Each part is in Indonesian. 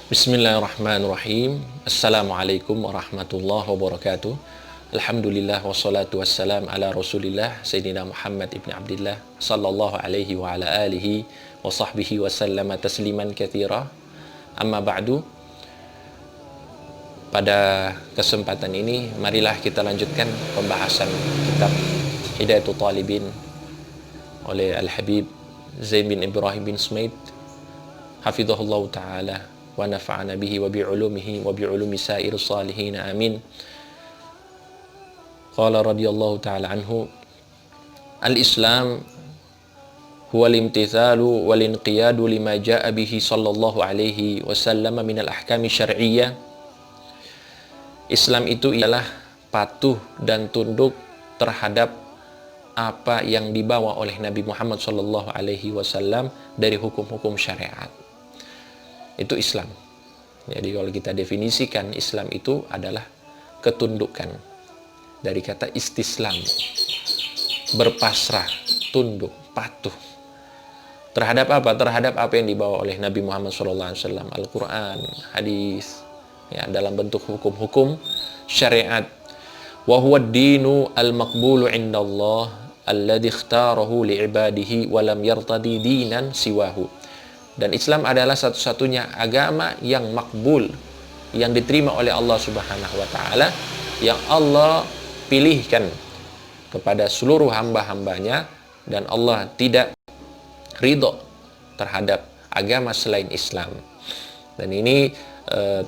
Bismillahirrahmanirrahim. Assalamualaikum warahmatullahi wabarakatuh. Alhamdulillah wassalatu wassalam ala Rasulillah Sayyidina Muhammad ibn Abdillah sallallahu alaihi wa ala alihi wa sahbihi wa sallama tasliman katsira. Amma ba'du. Pada kesempatan ini marilah kita lanjutkan pembahasan kitab Hidayatul Talibin oleh Al-Habib Zain bin Ibrahim bin Sumaid hafizahullah ta'ala wa nafa'ana bihi wa bi'ulumihi wa bi'ulumi sair salihin amin. Qala radiyallahu ta'ala anhu, al-Islam huwa al-imtithalu wal-inqiyadu lima ja'a bihi sallallahu alaihi wasallam min al-ahkami syar'iyyah. Islam itu ialah patuh dan tunduk terhadap apa yang dibawa oleh Nabi Muhammad sallallahu alaihi wasallam dari hukum-hukum syariat. Itu Islam. Jadi kalau kita definisikan Islam itu adalah ketundukan. Dari kata istislam, berpasrah, tunduk, patuh. Terhadap apa? Terhadap apa yang dibawa oleh Nabi Muhammad SAW, Al-Quran, hadis, ya, dalam bentuk hukum-hukum syariat. Wa huwa ad-dinu al-maqbulu indallah alladhi ikhtarahu li'ibadihi wa lam yartadi dinan siwahu. Dan Islam adalah satu-satunya agama yang makbul, yang diterima oleh Allah Subhanahu wa Ta'ala, yang Allah pilihkan kepada seluruh hamba-hambanya, dan Allah tidak ridho terhadap agama selain Islam. Dan ini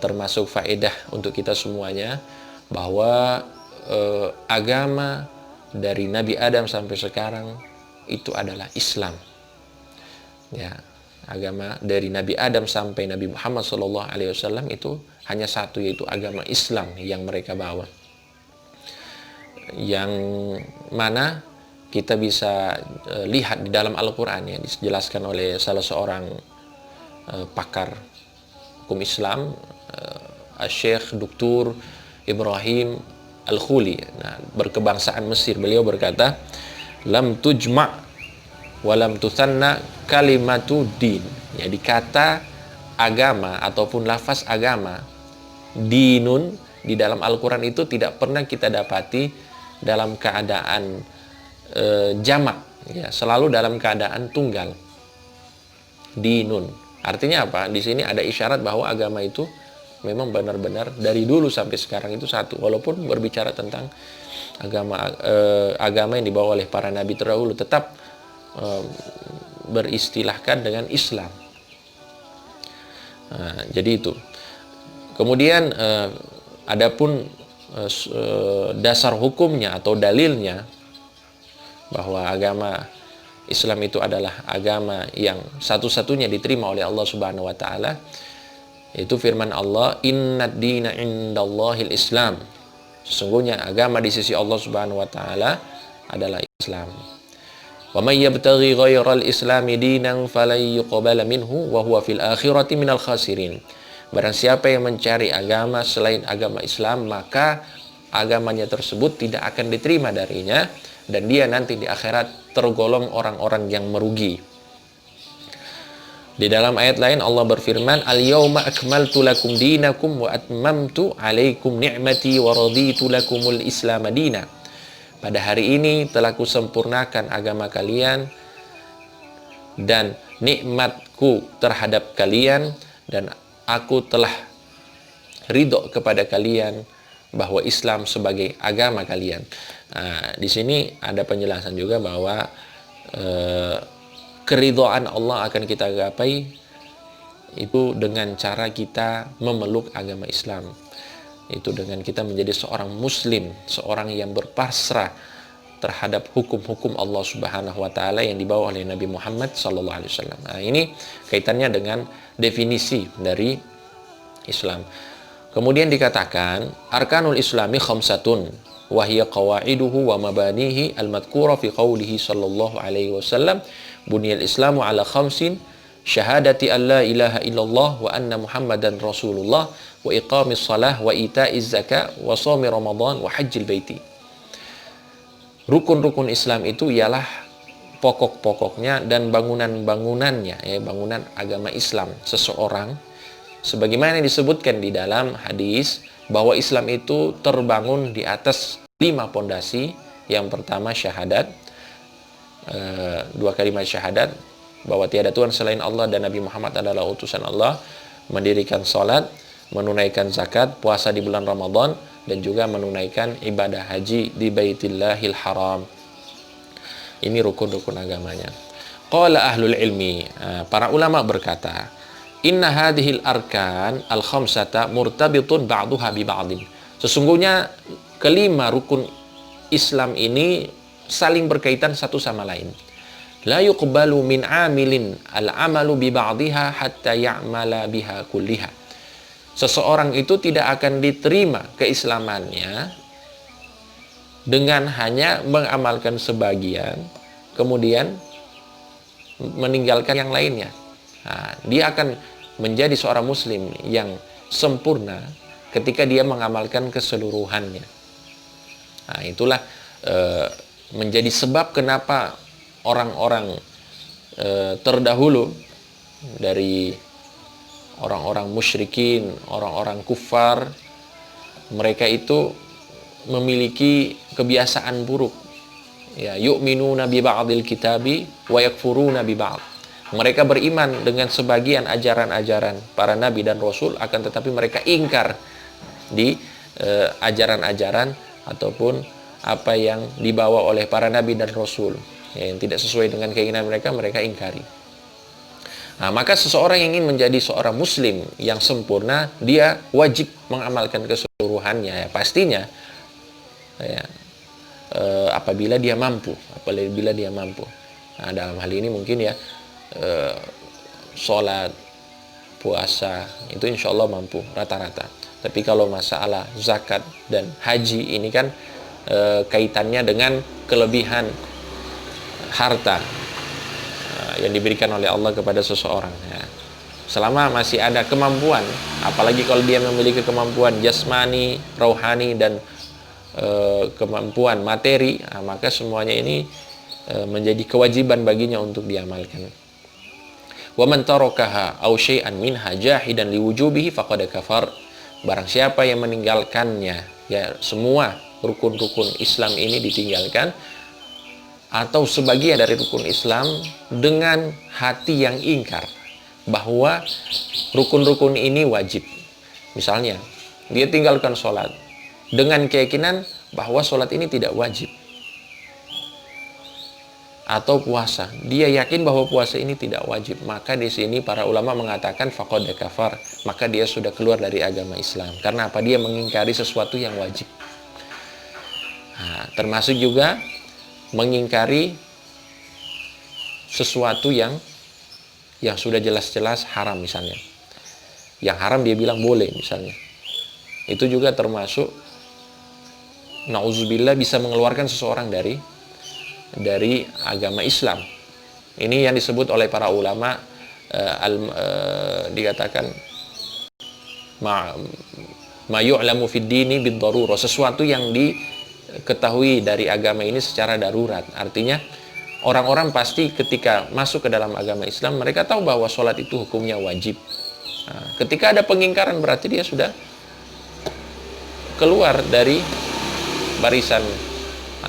termasuk faedah untuk kita semuanya, bahwa agama dari Nabi Adam sampai sekarang itu adalah Islam. Ya, agama dari Nabi Adam sampai Nabi Muhammad SAW itu hanya satu, yaitu agama Islam yang mereka bawa, yang mana kita bisa lihat di dalam Al-Quran, yang dijelaskan oleh salah seorang pakar hukum Islam, Syekh Dr. Ibrahim Al-Khuli, berkebangsaan Mesir. Beliau berkata, lam tujma' walam tusanna kalimatu din. Jadi kata agama ataupun lafaz agama dinun di dalam Al-Quran itu tidak pernah kita dapati dalam keadaan jamak, ya, selalu dalam keadaan tunggal. Dinun artinya apa? Di sini ada isyarat bahwa agama itu memang benar-benar dari dulu sampai sekarang itu satu, walaupun berbicara tentang agama yang dibawa oleh para nabi terdahulu, tetap beristilahkan dengan Islam. Jadi itu. Kemudian adapun dasar hukumnya atau dalilnya bahwa agama Islam itu adalah agama yang satu-satunya diterima oleh Allah Subhanahu wa Ta'ala, itu firman Allah, innad dina indallahil Islam. Sesungguhnya agama di sisi Allah Subhanahu wa Ta'ala adalah Islam. Wa may yabtaghi ghairal islami dinan falan yuqbala minhu wa huwa fil akhirati minal khasirin. Barang siapa yang mencari agama selain agama Islam, maka agamanya tersebut tidak akan diterima darinya, dan dia nanti di akhirat tergolong orang-orang yang merugi. Di dalam ayat lain Allah berfirman, al-yawma akmaltu lakum dinakum wa atmamtu alaikum ni'mati wa raditu lakumul islam madina. Pada hari ini telah kusempurnakan agama kalian dan nikmatku terhadap kalian, dan aku telah ridho kepada kalian bahwa Islam sebagai agama kalian. Di sini ada penjelasan juga bahwa keridhaan Allah akan kita gapai itu dengan cara kita memeluk agama Islam. Itu dengan kita menjadi seorang muslim, seorang yang berpasrah terhadap hukum-hukum Allah Subhanahu wa Ta'ala yang dibawa oleh Nabi Muhammad sallallahu alaihi wasallam. Ini kaitannya dengan definisi dari Islam. Kemudian dikatakan arkanul islami khamsatun wa hiya qawaiduhu wa mabanihi al-madhkura fi qawlihi sallallahu alaihi wasallam, buniyal islamu ala khamsin, syahadati an la ilaha illallah wa anna muhammadan rasulullah wa iqamis salah wa ita'iz zakah wa shaumi ramadan wa hajjil baiti. Rukun-rukun Islam itu ialah pokok-pokoknya dan bangunan-bangunannya, ya, bangunan agama Islam seseorang Sebagaimana yang disebutkan di dalam hadis bahwa Islam itu terbangun di atas 5 pondasi. Yang pertama syahadat, 2 kalimat syahadat bahwa tiada Tuhan selain Allah dan Nabi Muhammad adalah utusan Allah, mendirikan salat, menunaikan zakat, puasa di bulan Ramadan, dan juga menunaikan ibadah haji di Baitillahil Haram. Ini rukun-rukun agamanya. Qala ahlul ilmi, para ulama berkata, inna hadhil arkan al-khamsata murtabitun ba'duha bi ba'din. Sesungguhnya kelima rukun Islam ini saling berkaitan satu sama lain. La yuqbalu min amilin al-amalu bi ba'diha hatta ya'mala biha kulliha. Seseorang itu tidak akan diterima keislamannya dengan hanya mengamalkan sebagian, kemudian meninggalkan yang lainnya. Nah, dia akan menjadi seorang muslim yang sempurna ketika dia mengamalkan keseluruhannya. Nah, itulah menjadi sebab kenapa orang-orang terdahulu dari orang-orang musyrikin, orang-orang kufar, mereka itu memiliki kebiasaan buruk. Ya, yu'minuna bi ba'dil kitabi wa yakfuruna bi ba'd. Mereka beriman dengan sebagian ajaran-ajaran para nabi dan rasul, akan tetapi mereka ingkar di ajaran-ajaran ataupun apa yang dibawa oleh para nabi dan rasul, ya, yang tidak sesuai dengan keinginan mereka, mereka ingkari. Nah, maka seseorang yang ingin menjadi seorang muslim yang sempurna, dia wajib mengamalkan keseluruhannya, ya, pastinya, ya, apabila dia mampu. Nah, dalam hal ini mungkin ya sholat, puasa itu insya Allah mampu rata-rata. Tapi kalau masalah zakat dan haji ini kan kaitannya dengan kelebihan harta yang diberikan oleh Allah kepada seseorang, ya. Selama masih ada kemampuan, apalagi kalau dia memiliki kemampuan jasmani, rohani, dan kemampuan materi, maka semuanya ini menjadi kewajiban baginya untuk diamalkan. Wa man tarakaha aw syai'an minha jahidan liwujubihi faqad kafar. Barang siapa yang meninggalkannya, ya, semua rukun-rukun Islam ini ditinggalkan atau sebagian dari rukun Islam dengan hati yang ingkar bahwa rukun-rukun ini wajib. Misalnya, dia tinggalkan sholat dengan keyakinan bahwa sholat ini tidak wajib. Atau puasa, dia yakin bahwa puasa ini tidak wajib. Maka di sini para ulama mengatakan faqad kafar, maka dia sudah keluar dari agama Islam. Karena apa? Dia mengingkari sesuatu yang wajib. Nah, termasuk juga mengingkari sesuatu yang sudah jelas-jelas haram misalnya. Yang haram dia bilang boleh misalnya. Itu juga termasuk, na'udzubillah, bisa mengeluarkan seseorang dari agama Islam. Ini yang disebut oleh para ulama dikatakan ma yu'lamu fid dini bid darurah, sesuatu yang diketahui dari agama ini secara darurat. Artinya orang-orang pasti ketika masuk ke dalam agama Islam, mereka tahu bahwa sholat itu hukumnya wajib. Nah, ketika ada pengingkaran berarti dia sudah keluar dari barisan,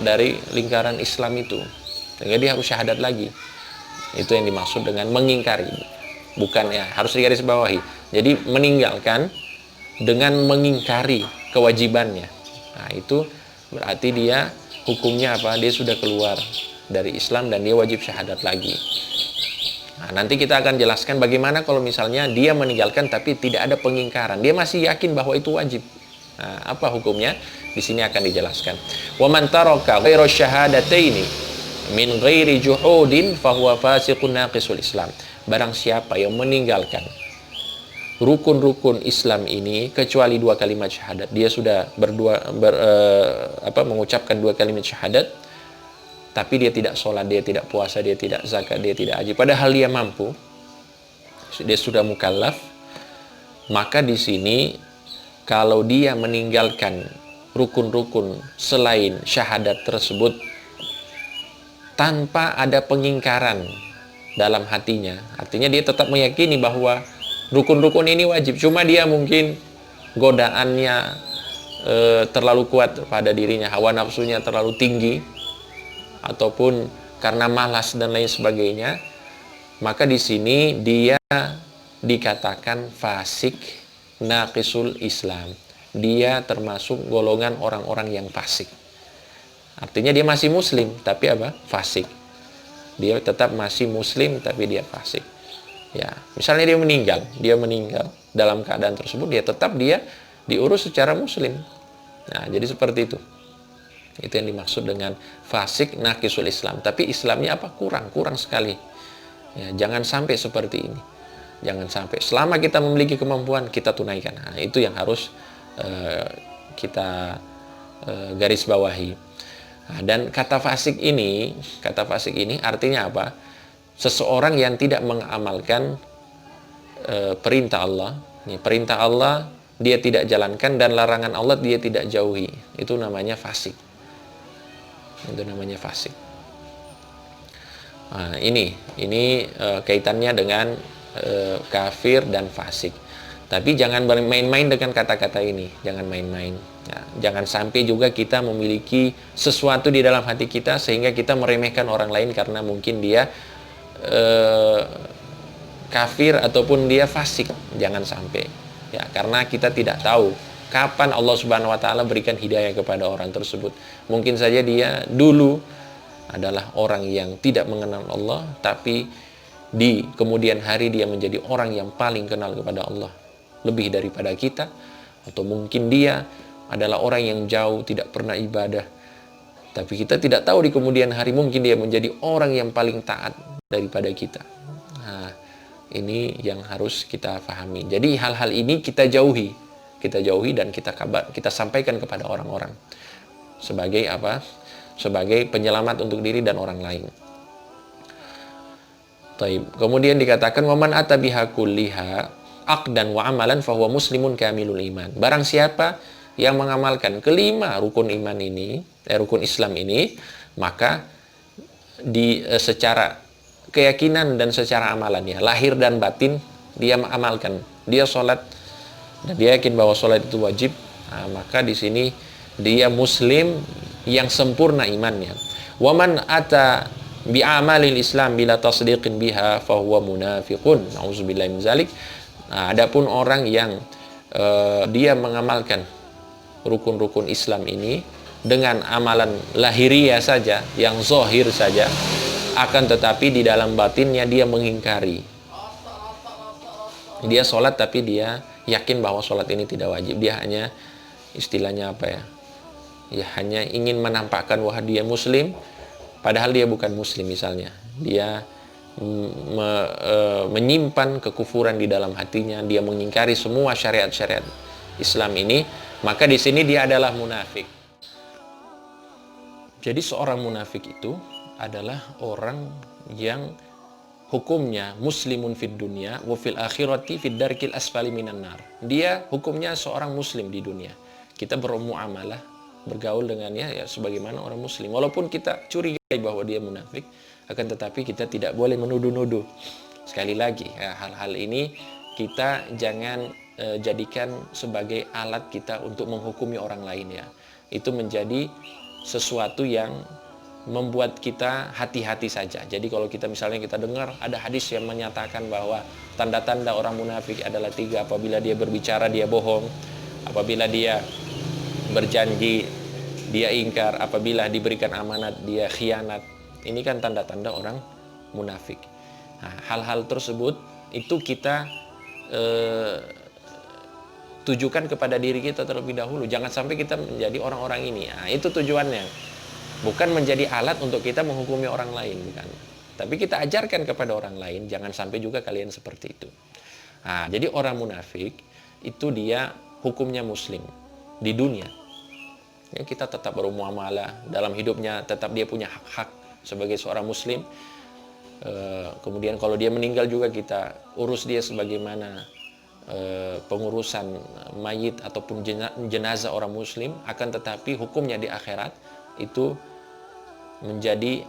dari lingkaran Islam itu, sehingga dia harus syahadat lagi. Itu yang dimaksud dengan mengingkari, bukan, ya, harus digarisbawahi. Jadi meninggalkan dengan mengingkari kewajibannya. Nah, itu berarti dia hukumnya apa? Dia sudah keluar dari Islam dan dia wajib syahadat lagi. Nah, nanti kita akan jelaskan bagaimana kalau misalnya dia meninggalkan tapi tidak ada pengingkaran, dia masih yakin bahwa itu wajib. Nah, apa hukumnya? Di sini akan dijelaskan. Wa man taraka ghairu syahadataini min ghairi juhudin fahuwa fasiqun naqisul Islam. Barang siapa yang meninggalkan rukun-rukun Islam ini kecuali 2 kalimat syahadat, dia sudah mengucapkan 2 kalimat syahadat, tapi dia tidak sholat, dia tidak puasa, dia tidak zakat, dia tidak haji, padahal dia mampu, dia sudah mukallaf, maka di sini kalau dia meninggalkan rukun-rukun selain syahadat tersebut tanpa ada pengingkaran dalam hatinya, artinya dia tetap meyakini bahwa Rukun-rukun ini wajib, cuma dia mungkin godaannya terlalu kuat pada dirinya, hawa nafsunya terlalu tinggi, ataupun karena malas dan lain sebagainya, maka di sini dia dikatakan fasik naqisul Islam. Dia termasuk golongan orang-orang yang fasik. Artinya dia masih muslim, tapi apa? Fasik. Dia tetap masih muslim, tapi dia fasik. Ya, misalnya dia meninggal dalam keadaan tersebut, dia diurus secara muslim. Nah, jadi seperti itu. Itu yang dimaksud dengan fasik naqisul Islam. Tapi Islamnya apa? Kurang sekali. Ya, jangan sampai seperti ini. Jangan sampai. Selama kita memiliki kemampuan, kita tunaikan. Nah, itu yang harus kita garis bawahi. Nah, dan kata fasik ini artinya apa? Seseorang yang tidak mengamalkan perintah Allah. Perintah Allah dia tidak jalankan, dan larangan Allah dia tidak jauhi. Itu namanya fasik. Itu namanya fasik. Nah, ini kaitannya dengan kafir dan fasik. Tapi jangan bermain-main dengan kata-kata ini. Jangan main-main. Ya, jangan sampai juga kita memiliki sesuatu di dalam hati kita sehingga kita meremehkan orang lain karena mungkin dia kafir ataupun dia fasik. Jangan sampai. Ya, karena kita tidak tahu kapan Allah Subhanahu wa taala berikan hidayah kepada orang tersebut. Mungkin saja dia dulu adalah orang yang tidak mengenal Allah, tapi di kemudian hari dia menjadi orang yang paling kenal kepada Allah lebih daripada kita. Atau mungkin dia adalah orang yang jauh tidak pernah ibadah, tapi kita tidak tahu di kemudian hari mungkin dia menjadi orang yang paling taat daripada kita. Nah, ini yang harus kita pahami. Jadi hal-hal ini kita jauhi dan kita sampaikan kepada orang-orang sebagai apa? Sebagai penyelamat untuk diri dan orang lain. Taib. Kemudian dikatakan waman atabiha kulliha aqdan wa amalan fahuwa muslimun kamilul iman. Barang siapa yang mengamalkan kelima rukun iman ini, rukun Islam ini, maka secara keyakinan dan secara amalannya, lahir dan batin dia mengamalkan. Dia sholat dan dia yakin bahwa sholat itu wajib. Nah, maka di sini dia muslim yang sempurna imannya. Waman ata bi'amalil Islam bila tasdiqin biha fahuwa munafiqun. Nauzubillahi min zalik. Nah, adapun orang yang dia mengamalkan rukun-rukun Islam ini dengan amalan lahiriah saja, yang zahir saja, akan tetapi di dalam batinnya dia mengingkari. Dia sholat tapi dia yakin bahwa sholat ini tidak wajib. Dia hanya istilahnya apa ya? Ya hanya ingin menampakkan bahwa dia muslim, padahal dia bukan muslim misalnya. Dia menyimpan kekufuran di dalam hatinya, dia mengingkari semua syariat-syariat Islam ini, maka di sini dia adalah munafik. Jadi seorang munafik itu adalah orang yang hukumnya muslimun fid dunya wa fil akhirati fid darkil asfali minan nar. Dia hukumnya seorang muslim di dunia. Kita bermuamalah, bergaul dengannya ya sebagaimana orang muslim. Walaupun kita curigai bahwa dia munafik, akan tetapi kita tidak boleh menuduh-nuduh. Sekali lagi, ya, hal-hal ini kita jangan jadikan sebagai alat kita untuk menghukumi orang lain ya. Itu menjadi sesuatu yang membuat kita hati-hati saja. Jadi kalau kita misalnya kita dengar ada hadis yang menyatakan bahwa tanda-tanda orang munafik adalah 3, apabila dia berbicara dia bohong, apabila dia berjanji dia ingkar, apabila diberikan amanat dia khianat. Ini kan tanda-tanda orang munafik. Nah, hal-hal tersebut itu kita tujukan kepada diri kita terlebih dahulu. Jangan sampai kita menjadi orang-orang ini. Nah, itu tujuannya. Bukan menjadi alat untuk kita menghukumi orang lain, bukan. Tapi kita ajarkan kepada orang lain, jangan sampai juga kalian seperti itu. Nah, jadi orang munafik itu dia hukumnya muslim di dunia. Ya, kita tetap bermuamalah dalam hidupnya, tetap dia punya hak-hak sebagai seorang muslim. Kemudian kalau dia meninggal juga kita urus dia sebagaimana pengurusan mayit ataupun jenazah orang muslim. Akan tetapi hukumnya di akhirat itu menjadi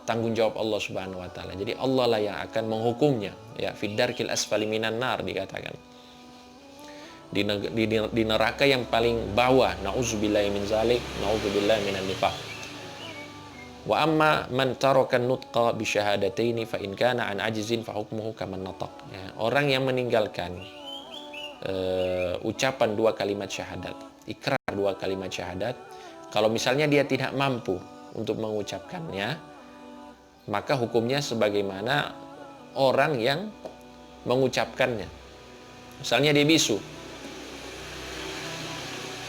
tanggung jawab Allah Subhanahu wa taala. Jadi Allah lah yang akan menghukumnya. Ya, fiddarkil asfali minan nar dikatakan. Di neraka yang paling bawah. Nauzubillahi min zalik, nauzubillahi minan nifaq. Wa amma man taraka nutqa bi syahadataini fa in kana an ajzin fa hukmuhu kaman nataq. Ya, orang yang meninggalkan ucapan dua kalimat syahadat, ikrar dua kalimat syahadat, kalau misalnya dia tidak mampu untuk mengucapkannya, maka hukumnya sebagaimana orang yang mengucapkannya. Misalnya dia bisu,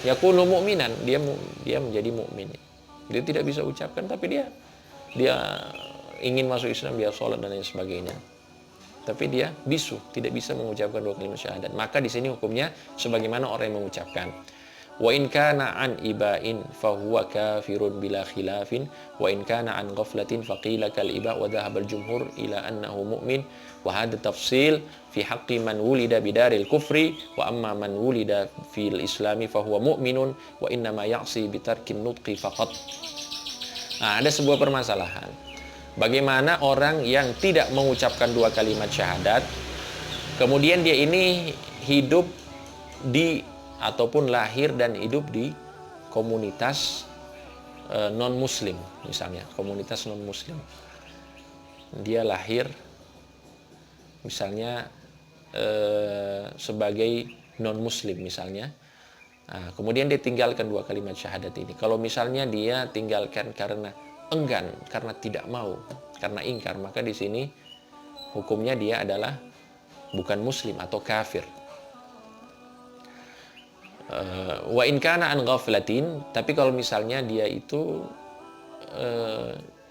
yakunu mu'minan, dia menjadi mukmin. Dia tidak bisa ucapkan, tapi dia ingin masuk Islam, dia sholat dan lain sebagainya. Tapi dia bisu, tidak bisa mengucapkan dua kalimat syahadat. Maka di sini hukumnya sebagaimana orang yang mengucapkan. Wa in kana an iba'in fahuwa kafirun bila khilafin wa in kana an ghaflatin faqila kal iba' wa dhahabal jumhur ila annahu mu'min wa hadha tafsil fi haqqi man wulida bidaril kufri wa amma man wulida fil islami fahuwa mu'minun wa inna ma ya'si bitarkin nutqi faqat. Nah, ada sebuah permasalahan. Bagaimana orang yang tidak mengucapkan dua kalimat syahadat, kemudian dia ini hidup di ataupun lahir dan hidup di komunitas non-muslim, misalnya komunitas non-muslim. Dia lahir misalnya sebagai non-muslim misalnya. Nah, kemudian dia tinggalkan dua kalimat syahadat ini. Kalau misalnya dia tinggalkan karena enggan, karena tidak mau, karena ingkar, maka di sini hukumnya dia adalah bukan muslim atau kafir. Wa in kana an ghaflatin, tapi kalau misalnya dia itu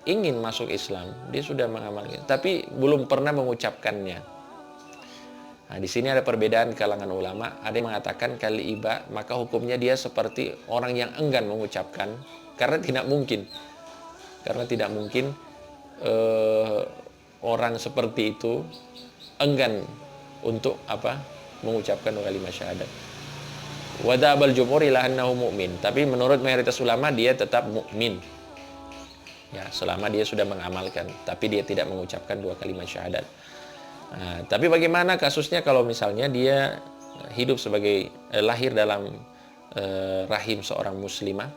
ingin masuk Islam, dia sudah mengamalkan, tapi belum pernah mengucapkannya. Nah, di sini ada perbedaan kalangan ulama. Ada yang mengatakan kali iba, maka hukumnya dia seperti orang yang enggan mengucapkan, karena tidak mungkin orang seperti itu enggan untuk mengucapkan kalimat syahadat. Wa dzabal jumhur ila annahu mu'min. Tapi menurut mayoritas ulama dia tetap mukmin. Ya, selama dia sudah mengamalkan, tapi dia tidak mengucapkan dua kalimat syahadat. Nah, tapi bagaimana kasusnya kalau misalnya dia hidup sebagai lahir dalam rahim seorang muslimah,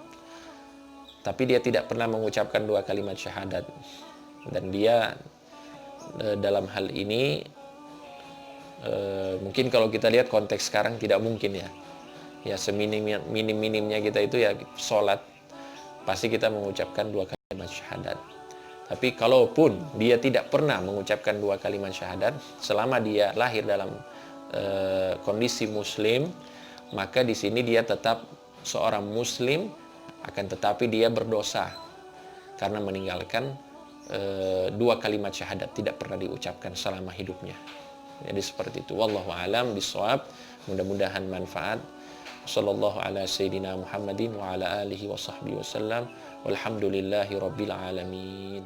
tapi dia tidak pernah mengucapkan dua kalimat syahadat, dan dia dalam hal ini mungkin kalau kita lihat konteks sekarang tidak mungkin ya seminim-minimnya kita itu ya sholat, pasti kita mengucapkan dua kalimat syahadat. Tapi kalaupun dia tidak pernah mengucapkan dua kalimat syahadat selama dia lahir dalam kondisi muslim, maka di sini dia tetap seorang muslim, akan tetapi dia berdosa karena meninggalkan dua kalimat syahadat, tidak pernah diucapkan selama hidupnya. Jadi seperti itu. Wallahu a'lam bishawab. Mudah-mudahan manfaat. Sallallahu ala sayyidina Muhammadin wa ala alihi wa sahbihi wasallam. Walhamdulillahi rabbil alamin.